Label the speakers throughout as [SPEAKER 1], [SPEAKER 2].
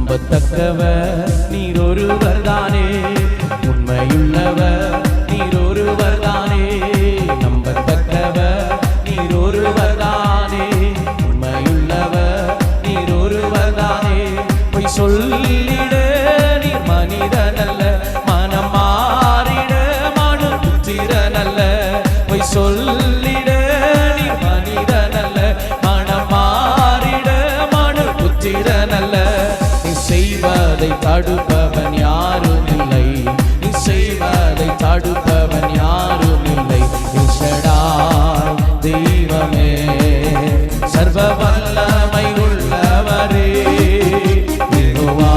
[SPEAKER 1] நம்பத்தக்கவர் நீர் ஒருவர் தானே, உண்மையுள்ளவர் நீர் ஒருவர் தானே. நம்பத்தக்கவர் நீர் ஒருவர் தானே, உண்மையுள்ளவர் நீர் ஒருவர் தானே. பொய் சொல்லிட நீர் மனிதனல்ல, மனம் மாறிட மனு புத்திரனல்ல. பொய் சொல்லிட நீர் மனிதனல்ல, மனம் மாறிட மனு புத்திரனல்ல. நீ செய்வதை தடுப்பவன் யாரும் இல்லை, நீ செய்வதை தடுப்பவன் யாரும் இல்லை. எல்ஷடாய் தெய்வமே, சர்வ வல்லமை உள்ளவரே, யெகோவா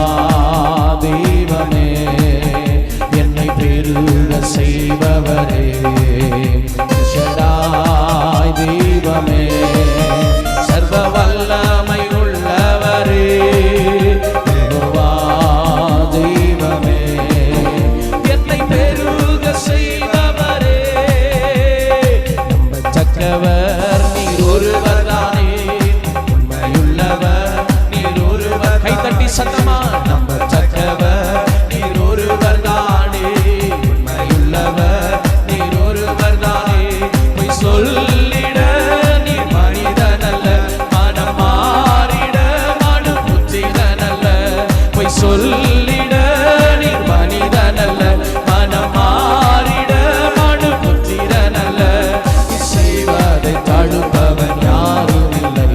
[SPEAKER 1] தெய்வமே, என்னை பெருக செய்பவரே. எல்ஷடாய் தெய்வமே, சர்வ வல்லமை உள்ளவரே, யெகோவா தெய்வமே, என்னை பெருக செய்பவரே. நம்பத்தக்கவர் நீர் ஒருவர் தானே, உண்மையுள்ளவர் நீர் ஒருவர். கைத்தட்டி சத்தமா, நம்பத்தக்கவர் நீர் ஒருவர் தானே, உண்மையுள்ளவர் நீர் ஒருவர் தானே. பொய் சொல்லிட நீர் மனிதனல்ல, மனம் மாறிட மனு புத்திரனல்ல. பொய் சொல்லிட நீர் மனிதனல்ல, மனம் மாறிட மனு புத்திரனல்ல. நீ செய்வதை தடுப்பவன் யாரும் இல்லை,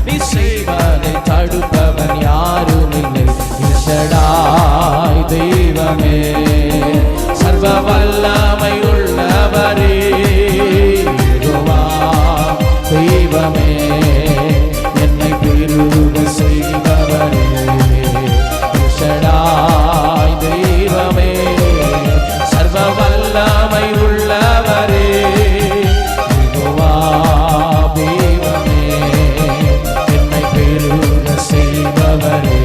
[SPEAKER 1] நீ செய்வதை தடுப்பவன் யாரும் இல்லை. எல்ஷடாய் தெய்வமே, சர்வ வல்லமை உள்ளவரே, யெகோவா தெய்வமே, என்னை பெருக செய்பவரே. எல்ஷடாய் தெய்வமே, சர்வ வல்லமை உள்ளவரே, யெகோவா தெய்வமே, என்னை பெருக செய்பவரே.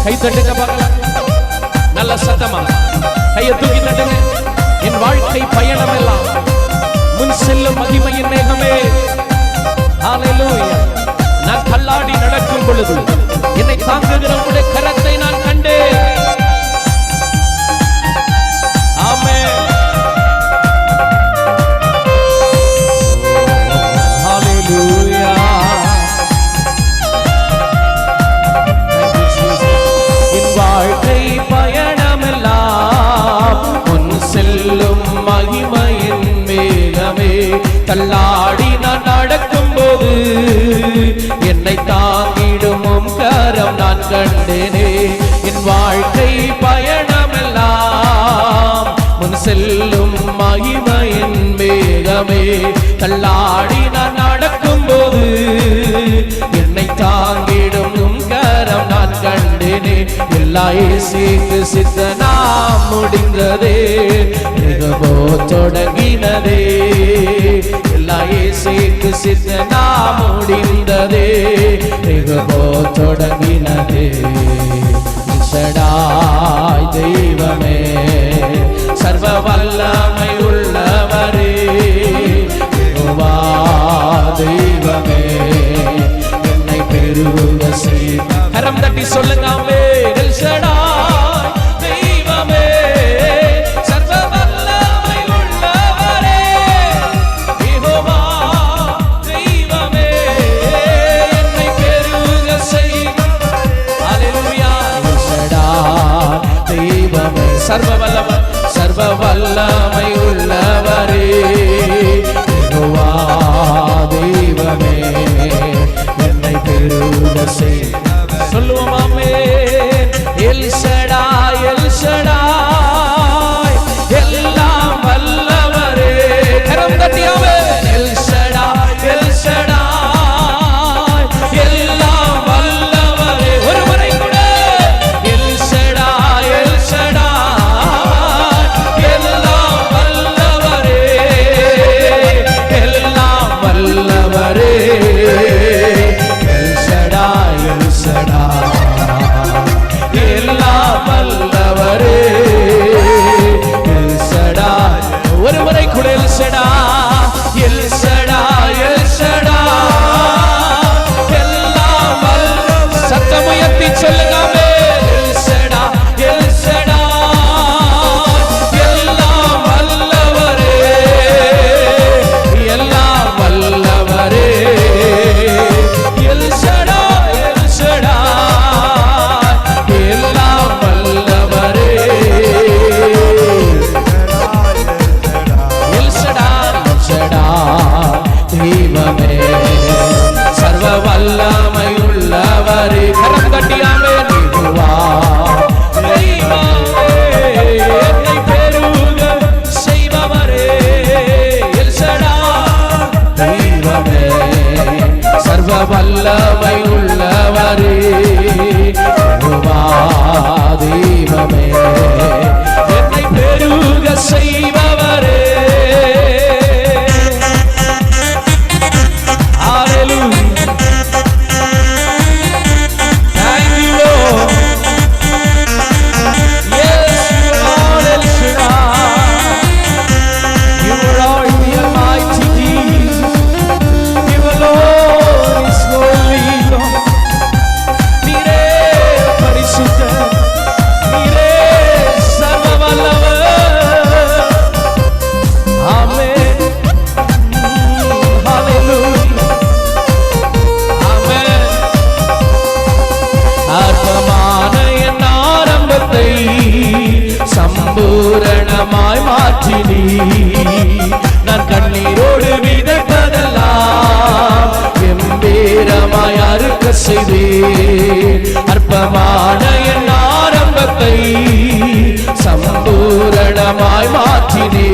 [SPEAKER 1] கை தட்டுங்க பார்க்கலாம், நல்ல சத்தமா கையை தூக்கி தட்டுங்க. என் வாழ்க்கை பயணம் எல்லாம் முன் செல்லும் மகிமையின் மேகமே. ஹல்லேலூயா. நான் கல்லாடி நடக்கும் பொழுது என்னை தாங்குகிற உம்முடைய கரத்தை நான் கண்டேன். ஆமென். ஹல்லேலூயா. என் வாழ்க்கை பயணமெல்லாம் முன் செல்லும் மகிமையின் மேகமே. தள்ளாடி நான் நடக்கும் போது என்னை தாங்கிடும் உம் கரம் நான் கண்டேனே. என் வாழ்க்கை பயணமெல்லாம் முன் செல்லும் மகிமையின் மேகமே. தள்ளாடி நான் நடக்கும் போது என்னை தாங்கிடும் உம் கரம் நான் கண்டேனே. எல்லா இயேசுவுக்கு சித்தனாம் முடிந்ததே, மிகவோ தொடங்கினதே. எல்லா இயேசுவுக்கு சித்தனாம் முடிந்ததே, மிகவோ தொடங்கினதே. எல்ஷடாய் தெய்வமே, சர்வ வல்லமை உள்ளவரே, யெகோவா தெய்வமே, என்னை பெருக செய்பவரே. கரம் தட்டி சொல்லுங்க ஆமென். எல்ஷடாய் தெய்வமே, சர்வ வல்லமை உள்ளவரே, யெகோவா தெய்வமே, என்னை பெருக செய்பவரே. ஹல்லேலூயா. எல்ஷடாய் தெய்வமே, சர்வ வல்லமை உள்ளவரே, யெகோவா தெய்வமே, என்னை பெருக செய்பவரே. சொல்லுவோம் ஆமென். எல்ஷடாய் எல்ஷடாய், எல்லாம் வல்லவரே. கரம் தட்டி ஆமென். எல்ஷடாய் எல்ஷடாய், எல்லாம் வல்லவரே. ஒரு முறை கூட எல்ஷடாய் எல்ஷடாய், வல்லவரே யெகோவா தெய்வமே என்னை பெருக செய்பவரே. ஹalleluya. Thank you Lord. Yes, you are El Shaddai. You are the Almighty Jesus. You alone is holy Lord. நீரே பரிசுத்தர், நீரே சர்வ வல்லவர். ஆமென். ஹalleluya. ஆமென். அற்பமான என் ஆரம்பத்தை சம்பூரணமாய் மாற்றினீ. நான் கண்ணீரோடு விதைப்பதெல்லாம் கம்பீரமாய் அறுக்க செய்தேன். அற்பமான என் ஆரம்பத்தை சம்பூரணமாய் மாற்றினே.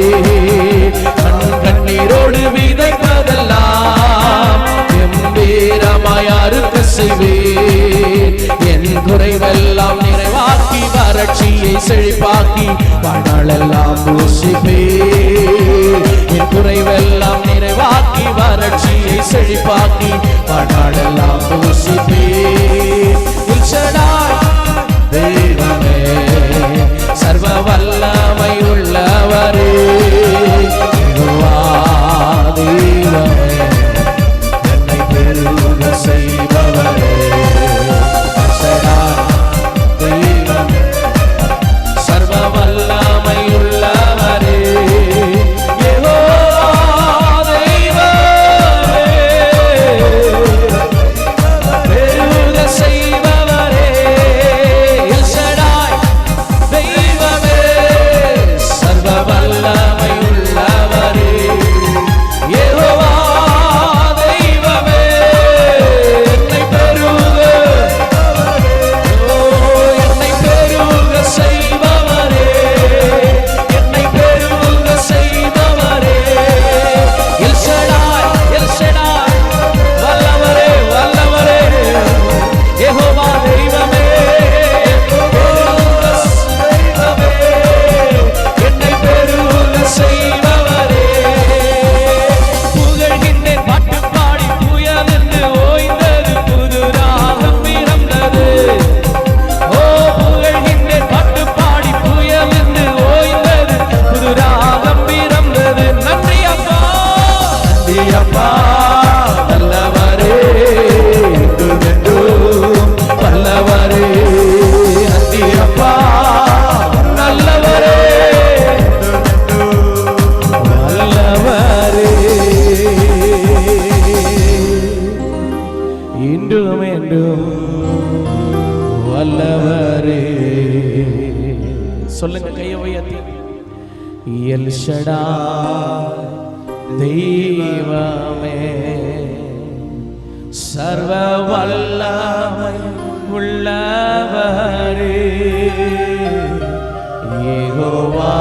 [SPEAKER 1] கண்ணீரோடு விதைப்பதெல்லாம் கம்பீரமாய் அறுக்க செய்வேன். என் குறைவெல்லாம் நிறைவாக்கி வறட்சியை செழிப்பாக்கி வாழ்நாளெல்லாம் பூசிப்பேன். என் குறைவெல்லாம் நிறைவாக்கி வறட்சியை செழிப்பாக்கி வாழ்நாளெல்லாம் பூசிப்பேன். எல் ஷடாய் தெய்வமே சர்வ வல்லமை உள்ளவரே யெகோவா தெய்வமே என்னை பெருக செய்பவரே. எல் ஷடாய் தெய்வமே சர்வ வல்லமை உள்ளவரே யெகோவா தெய்வமே பெருக செய்பவரே. எல் ஷடாய் தெய்வமே சர்வ வல்லமை உள்ளவரே யெகோவா தெய்வமே என்னை பெருக என்னை பெருக செய்பவரே என்னை பெருக செய்பவரே. எல் ஷடாய் எல் ஷடாய் வல்லவரே வல்லவரே யெகோவா தெய்வமே பெருக செய்பவரே என்னை பெருக செய்பவரே. புகழ்கின்றேன் பாட்டு பாடி புயலென்று ஓய்ந்தது புது ராகம் பிறந்தது. ஓ புகழ்கின்றேன் பாட்டு பாடி புயலென்று ஓய்ந்தது புது ராகம் பிறந்தது. நன்றி அப்பா நன்றி அப்பா நல்லவரே என்றும் வல்லவரே. நன்றி அப்பா நல்லவரே வல்லவரே இன்றும் என்றும் வல்லவரே. சொல்லுங்க கையை உயர்த்தி. எல் ஷடாய் தெய்வமே சர்வ வல்லமை உள்ளவரே யெகோவா